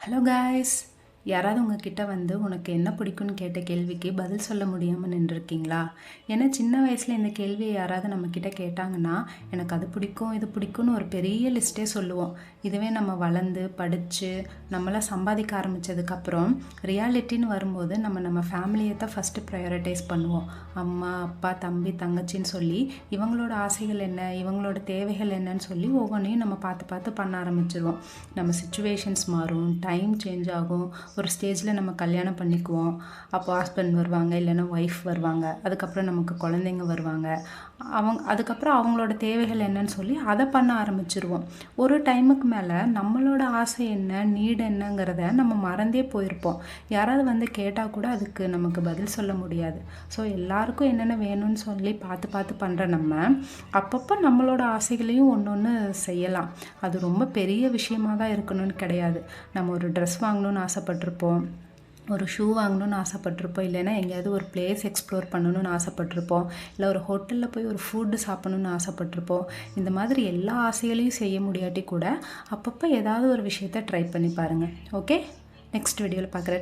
Hello guys, யாராவது உங்ககிட்ட வந்து உனக்கு என்ன பிடிக்கும்னு கேட்ட கேள்விக்கு பதில் சொல்ல முடியாமல் நின்றுருக்கீங்களா? ஏன்னா சின்ன வயசில் இந்த கேள்வியை யாராவது நம்மக்கிட்ட கேட்டாங்கன்னா எனக்கு அது பிடிக்கும் இது பிடிக்கும்னு ஒரு பெரிய லிஸ்ட்டே சொல்லுவோம். இதுவே நம்ம வளர்ந்து படித்து நம்மளாம் சம்பாதிக்க ஆரம்பித்ததுக்கப்புறம் ரியாலிட்டின்னு வரும்போது நம்ம ஃபேமிலியை தான் ஃபஸ்ட்டு ப்ரையாரிட்டைஸ் பண்ணுவோம். அம்மா அப்பா தம்பி தங்கச்சின்னு சொல்லி இவங்களோட ஆசைகள் என்ன, இவங்களோட தேவைகள் என்னன்னு சொல்லி ஒவ்வொன்றையும் நம்ம பார்த்து பார்த்து பண்ண ஆரம்பிச்சிருவோம். நம்ம சுச்சுவேஷன்ஸ் மாறும், டைம் சேஞ்ச் ஆகும். ஒரு ஸ்டேஜில் நம்ம கல்யாணம் பண்ணிக்குவோம். அப்போ ஹஸ்பண்ட் வருவாங்க, இல்லைன்னா ஒய்ஃப் வருவாங்க. அதுக்கப்புறம் நமக்கு குழந்தைங்க வருவாங்க. அதுக்கப்புறம் அவங்களோட தேவைகள் என்னன்னு சொல்லி அதை பண்ண ஆரம்பிச்சிருவோம். ஒரு டைமுக்கு மேலே நம்மளோட ஆசை என்ன, நீடு என்னங்கிறத நம்ம மறந்தே போயிருப்போம். யாராவது வந்து கேட்டால் கூட அதுக்கு நமக்கு பதில் சொல்ல முடியாது. ஸோ எல்லாருக்கும் என்னென்ன வேணும்னு சொல்லி பார்த்து பார்த்து பண்ணுற நம்ம அப்பப்போ நம்மளோட ஆசைகளையும் ஒன்று ஒன்று செய்யலாம். அது ரொம்ப பெரிய விஷயமாக தான் இருக்கணும்னு கிடையாது. நம்ம ஒரு ட்ரெஸ் வாங்கணும்னு ஆசைப்பட்டிருப்போம், ஒரு ஷூ வாங்கணும்னு ஆசைப்பட்டிருப்போம், இல்லைன்னா எங்கேயாவது ஒரு பிளேஸ் எக்ஸ்ப்ளோர் பண்ணணும்னு ஆசைப்பட்டிருப்போம், இல்லை ஒரு ஹோட்டலில் போய் ஒரு ஃபுட்டு சாப்பிடணுன்னு ஆசைப்பட்டிருப்போம். இந்த மாதிரி எல்லா ஆசைகளையும் செய்ய முடியாட்டி கூட அப்பப்போ ஏதாவது ஒரு விஷயத்த ட்ரை பண்ணி பாருங்கள். ஓகே, நெக்ஸ்ட் வீடியோவில் பார்க்குறேன்.